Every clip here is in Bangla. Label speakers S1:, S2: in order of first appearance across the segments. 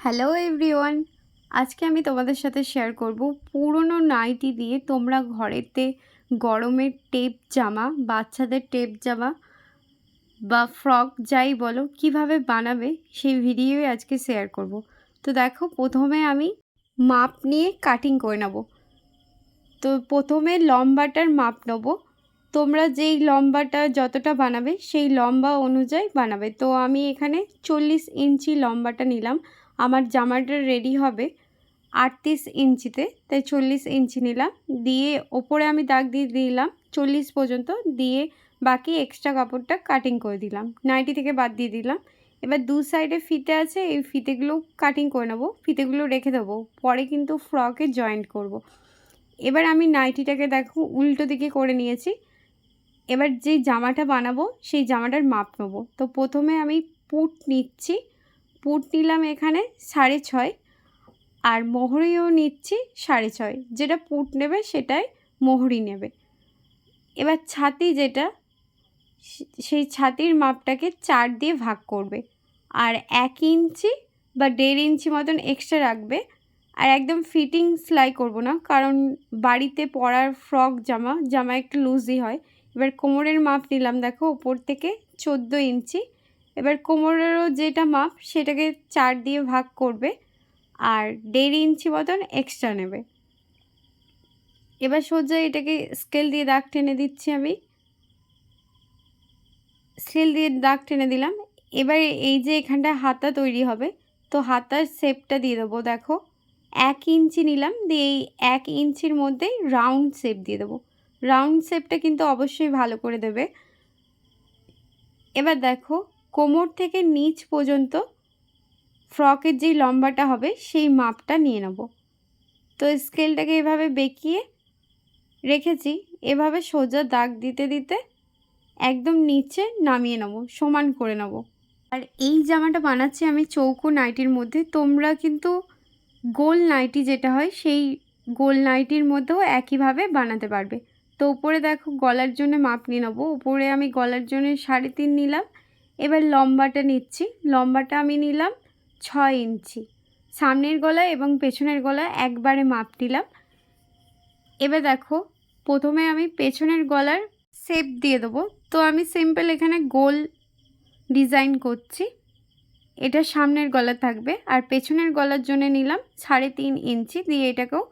S1: হ্যালো এভরিওয়ান, আজকে আমি তোমাদের সাথে শেয়ার করব পুরনো নাইটি দিয়ে তোমরা ঘরেতে গরমের টেপ জামা, বাচ্চাদের টেপ জামা বা ফ্রক যাই বলো কিভাবে বানাবে সেই ভিডিওই আজকে শেয়ার করব। তো দেখো, প্রথমে আমি মাপ নিয়ে কাটিং করে নেব। তো প্রথমে লম্বাটার মাপ নেব। তোমরা যেই লম্বাটা যতটা বানাবে সেই লম্বা অনুযায়ী বানাবে। তো আমি এখানে 40 ইঞ্চি লম্বাটা নিলাম। আমার জামাটা রেডি হবে 38 ইঞ্চিতে, তাই 40 ইঞ্চি নিলাম। দিয়ে ওপরে আমি দাগ দিয়ে দিলাম 40 পর্যন্ত, দিয়ে বাকি এক্সট্রা কাপড়টা কাটিং করে দিলাম, নাইটি থেকে বাদ দিয়ে দিলাম। এবার দু সাইডে ফিতে আছে, এই ফিতেগুলো কাটিং করে নেবো, ফিতেগুলো রেখে দেবো, পরে কিন্তু ফ্রকে জয়েন্ট করব। এবার আমি নাইটিটাকে দেখো উল্টো দিকে করে নিয়েছি। এবার যে জামাটা বানাবো সেই জামাটার মাপ নেবো। তো প্রথমে আমি পুট নিচ্ছি, পুট নিলাম এখানে 6.5, আর মোহরিও নিচ্ছি 6.5। যেটা পুট নেবে সেটাই মোহরি নেবে। এবার ছাতি যেটা, সেই ছাতির মাপটাকে 4 দিয়ে ভাগ করবে, আর 1 ইঞ্চি বা 1.5 ইঞ্চি মতন এক্সট্রা রাখবে। আর একদম ফিটিং সেলাই করব না, কারণ বাড়িতে পরার ফ্রক জামা একটু লুজই হয়। এবার কোমরের মাপ নিলাম দেখো ওপর থেকে 14 ইঞ্চি। এবার কোমরেরও যেটা মাপ সেটাকে 4 দিয়ে ভাগ করবে, আর 1.5 ইঞ্চি মতন এক্সট্রা নেবে। এবার সোজা এটাকে স্কেল দিয়ে দাগ টেনে দিচ্ছি, আমি স্কেল দিয়ে দাগ টেনে দিলাম। এবার এই যে এখানটা হাতা তৈরি হবে, তো হাতার শেপটা দিয়ে দেবো। দেখো 1 ইঞ্চি নিলাম, দিয়ে এই 1 ইঞ্চির মধ্যেই রাউন্ড শেপ দিয়ে দেবো। রাউন্ড শেপটা কিন্তু অবশ্যই ভালো করে দেবে। এবার দেখো কোমর থেকে নিচ পর্যন্ত ফ্রকের যেই লম্বাটা হবে সেই মাপটা নিয়ে নেব। তো স্কেলটাকে এভাবে বেঁকিয়ে রেখেছি, এভাবে সোজা দাগ দিতে দিতে একদম নিচে নামিয়ে নেব, সমান করে নেব। আর এই জামাটা বানাচ্ছি আমি চৌকো নাইটির মধ্যে। তোমরা কিন্তু গোল নাইটি যেটা হয় সেই গোল নাইটির মধ্যেও একইভাবে বানাতে পারবে। তো উপরে দেখো গলার জন্য মাপ নিয়ে নেবো। উপরে আমি গলার জন্য 3.5 নিলাম। এবার লম্বাটা নিচ্ছি, লম্বাটা আমি নিলাম 6 ইঞ্চি। সামনের গলা এবং পেছনের গলা একবারে মাপ নিলাম। এবার দেখো প্রথমে আমি পেছনের গলার শেপ দিয়ে দেবো। তো আমি সিম্পল এখানে গোল ডিজাইন করছি, এটা সামনের গলা থাকবে। আর পেছনের গলার জন্য নিলাম 3.5 ইঞ্চি, দিয়ে এটাকেও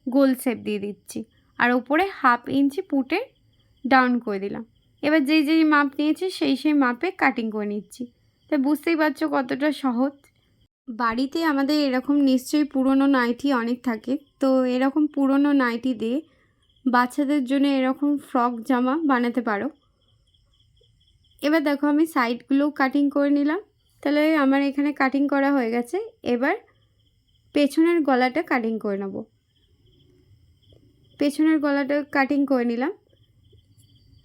S1: গোল শেপ দিয়ে দিচ্ছি। আর উপরে 1/2 ইঞ্চি পুটে ডাউন করে দিলাম। এবার যেই যেই মাপ নিয়েছি সেই মাপে কাটিং করে নিচ্ছি। তো বুঝতেই পারছো কতটা সহজ। বাড়িতে আমাদের এরকম নিশ্চয়ই পুরনো নাইটি অনেক থাকে। তো এরকম পুরনো নাইটি দিয়ে বাচ্চাদের জন্য এরকম ফ্রক জামা বানাতে পারো। এবার দেখো আমি সাইডগুলো কাটিং করে নিলাম। তাহলে আমার এখানে কাটিং করা হয়ে গেছে। এবার পেছনের গলাটা কাটিং করে নেব। পেছনের গলাটা কাটিং করে নিলাম।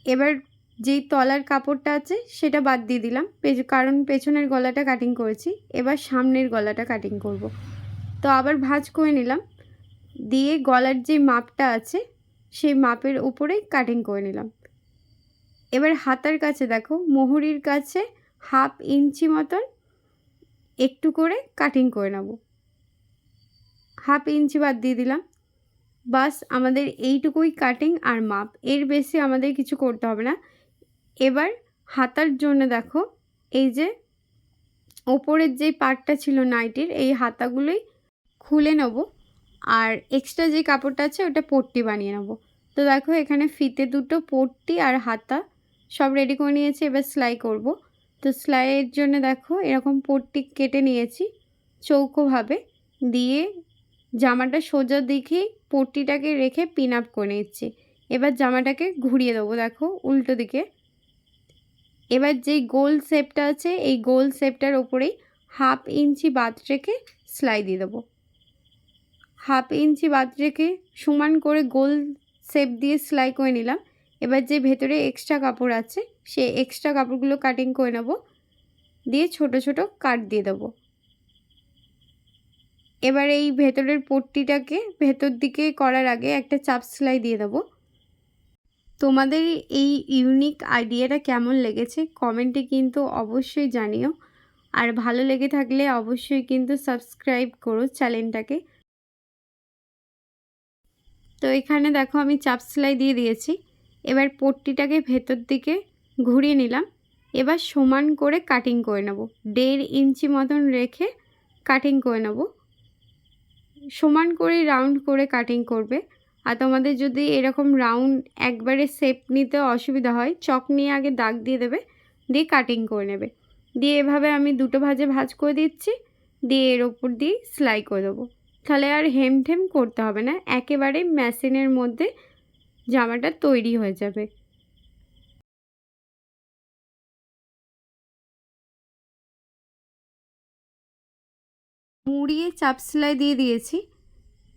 S1: এবার যেই তলার কাপড়টা আছে সেটা বাদ দিয়ে দিলাম, কারণ পেছনের গলাটা কাটিং করেছি। এবার সামনের গলাটা কাটিং করব। তো আবার ভাঁজ করে নিলাম, দিয়ে গলার যে মাপটা আছে সেই মাপের উপরেই কাটিং করে নিলাম। এবার হাতার কাছে দেখো মোহরির কাছে 1/2 ইঞ্চি মতন একটু করে কাটিং করে নেব। 1/2 ইঞ্চি বাদ দিয়ে দিলাম। বাস আমাদের এইটুকুই কাটিং আর মাপ, এর বেশি আমাদের কিছু করতে হবে না। এবার হাতার জন্য দেখো এই যে ওপরের যে পার্টটা ছিল নাইটির, এই হাতাগুলোই খুলে নেব, আর এক্সট্রা যে কাপড়টা আছে ওটা পট্টি বানিয়ে নেব। তো দেখো এখানে ফিতে দুটো, পট্টি আর হাতা সব রেডি করে নিয়েছি। এবার সেলাই করব। তো সেলাইয়ের জন্য দেখো এরকম পট্টি কেটে নিয়েছি চৌকোভাবে, দিয়ে জামাটা সোজা দিকেই পট্টিটাকে রেখে পিন আপ করে নিচ্ছি। এবার জামাটাকে ঘুরিয়ে দেবো দেখো উল্টো দিকে। এবার যেই গোল শেপটা আছে এই গোল শেপটার ওপরেই 1/2 ইঞ্চি বাদ রেখে সেলাই দিয়ে দেবো। 1/2 ইঞ্চি বাদ রেখে সমান করে গোল শেপ দিয়ে সেলাই করে নিলাম। এবার যে ভেতরে এক্সট্রা কাপড় আছে সেই এক্সট্রা কাপড়গুলো কাটিং করে নেব, দিয়ে ছোট ছোট কাট দিয়ে দেবো। এবার এই ভেতরের পট্টিটাকে ভেতর দিকে করার আগে একটা চাপ সেলাই দিয়ে দেবো। তোমাদের এই ইউনিক আইডিয়াটা কেমন লেগেছে কমেন্টে কিন্তু অবশ্যই জানিও। আর ভালো লেগে থাকলে অবশ্যই কিন্তু সাবস্ক্রাইব করো চ্যানেলটাকে। তো এখানে দেখো আমি চাপ সেলাই দিয়ে দিয়েছি। এবার পট্টিটাকে ভেতর দিকে ঘুরিয়ে নিলাম। এবার সমান করে কাটিং করে নেব, 1.5 ইঞ্চি মতন রেখে কাটিং করে নেব। সমান করে রাউন্ড করে কাটিং করবে। আর তোমাদের যদি এরকম রাউন্ড একবারে শেপ নিতে অসুবিধা হয়, চক নিয়ে আগে দাগ দিয়ে দেবে, দিয়ে কাটিং করে নেবে। দিয়ে এভাবে আমি দুটো ভাঁজে ভাঁজ করে দিচ্ছি, দিয়ে এর ওপর দিয়ে সেলাই করে দেবো। তাহলে আর হেমঠেম করতে হবে না, একেবারে মেশিনের মধ্যে জামাটা তৈরি হয়ে যাবে। মুড়িয়ে চাপ সেলাই দিয়ে দিয়েছি।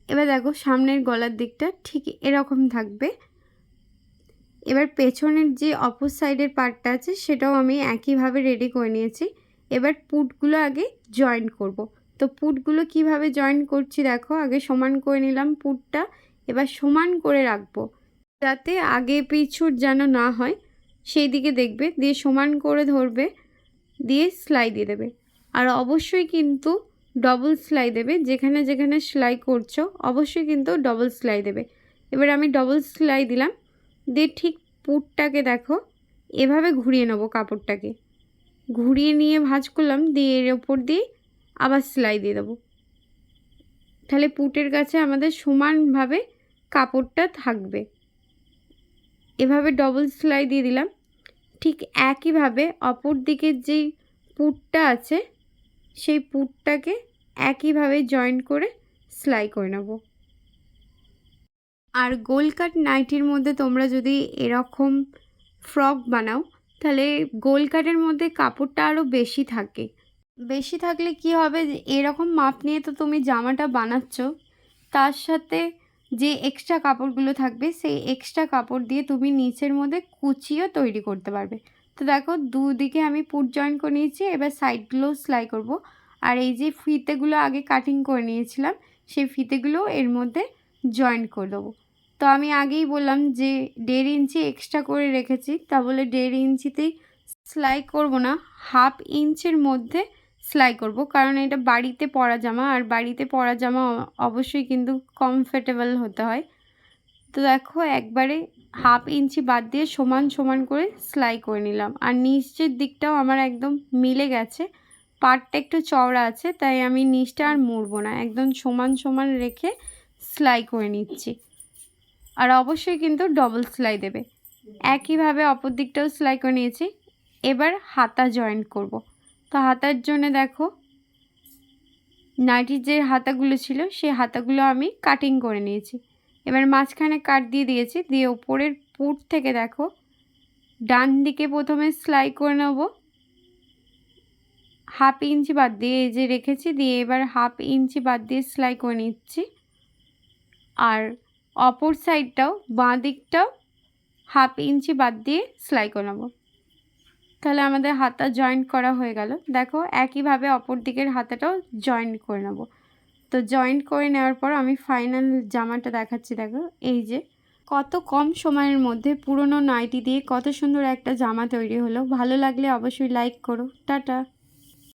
S1: এবার দেখো সামনের গলার দিকটা ঠিক এরকম থাকবে। এবার পেছনের যে অপর সাইডের পার্টটা আছে সেটাও আমি একইভাবে রেডি করে নিয়েছি। এবার পুটগুলো আগে জয়েন করব। তো পুটগুলো কিভাবে জয়েন করছি দেখো, আগে সমান করে নিলাম পুটটা, এবার সমান করে রাখবো যাতে আগে পিছুর যেন না হয় সেই দিকে দেখবে, দিয়ে সমান করে ধরবে, দিয়ে সেলাই দিয়ে দেবে। আর অবশ্যই কিন্তু ডবল সেলাই দেবে, যেখানে যেখানে সেলাই করছো অবশ্যই কিন্তু ডবল সেলাই দেবে। এবার আমি ডবল সেলাই দিলাম, দিয়ে ঠিক পুটটাকে দেখো এভাবে ঘুরিয়ে নেবো, কাপড়টাকে ঘুরিয়ে নিয়ে ভাঁজ করলাম, দিয়ে এর ওপর দিয়ে আবার সেলাই দিয়ে দেবো। তাহলে পুটের কাছে আমাদের সমানভাবে কাপড়টা থাকবে। এভাবে ডবল সেলাই দিয়ে দিলাম। ঠিক একইভাবে অপর দিকের যেই পুটটা আছে সেই পুটটাকে একইভাবে জয়েন করে সেলাই করে নেব। আর গোল কাট নাইটির মধ্যে তোমরা যদি এরকম ফ্রক বানাও তাহলে গোল কাটের মধ্যে কাপড়টা আরও বেশি থাকে। বেশি থাকলে কি হবে, এরকম মাপ নিয়ে তো তুমি জামাটা বানাচ্ছ, তার সাথে যে এক্সট্রা কাপড়গুলো থাকবে সেই এক্সট্রা কাপড় দিয়ে তুমি নিচের মধ্যে কুচিও তৈরি করতে পারবে। তো দেখো দুদিকে আমি পুট জয়েন করে নিয়েছি, এবার সাইডগুলো সেলাই করব। আর এই যে ফিতেগুলো আগে কাটিং করে নিয়েছিলাম সেই ফিতেগুলো এর মধ্যে জয়েন করে দেবো। তো আমি আগেই বললাম যে 1.5 ইঞ্চি এক্সট্রা করে রেখেছি, তা বলে 1.5 ইঞ্চিতেই সেলাই করব না, 1/2 ইঞ্চের মধ্যে সেলাই করব, কারণ এটা বাড়িতে পরা জামা, আর বাড়িতে পরা জামা অবশ্যই কিন্তু কমফোর্টেবল হতে হয়। তো দেখো একবারে 1/2 ইঞ্চি বাদ দিয়ে সমান সমান করে সেলাই করে নিলাম। আর নিচের দিকটাও আমার একদম মিলে গেছে, পাটটা একটু চওড়া আছে তাই আমি নিচটা আর মুড়বো না, একদম সমান সমান রেখে সেলাই করে নিচ্ছি। আর অবশ্যই কিন্তু ডবল সেলাই দেবে। একইভাবে অপর দিকটাও সেলাই করে নিয়েছি। এবার হাতা জয়েন্ট করব। তো হাতার জন্য দেখো নাইটির যে হাতাগুলো ছিল সেই হাতাগুলো আমি কাটিং করে নিয়েছি। এবার মাঝখানে কাট দিয়ে দিয়েছি, দিয়ে ওপরের পুট থেকে দেখো ডান দিকে প্রথমে সেলাই করে নেব 1/2 ইঞ্চি বাদ দিয়ে, এই যে রেখেছি, দিয়ে এবার 1/2 ইঞ্চি বাদ দিয়ে সেলাই করে নিচ্ছি। আর অপর সাইডটাও বাঁ দিকটাও 1/2 ইঞ্চি বাদ দিয়ে সেলাই করে নেব। তাহলে আমাদের হাতা জয়েন্ট করা হয়ে গেল। দেখো একইভাবে অপর দিকের হাতাটাও জয়েন্ট করে নেব। তো জয়েন্ট করে নেওয়ার পর আমি ফাইনাল জামাটা দেখাচ্ছি। দেখো এই যে কত কম সময়ের মধ্যে পুরনো নাইটি দিয়ে কত সুন্দর একটা জামা তৈরি হলো। ভালো লাগলে অবশ্যই লাইক করো। টাটা।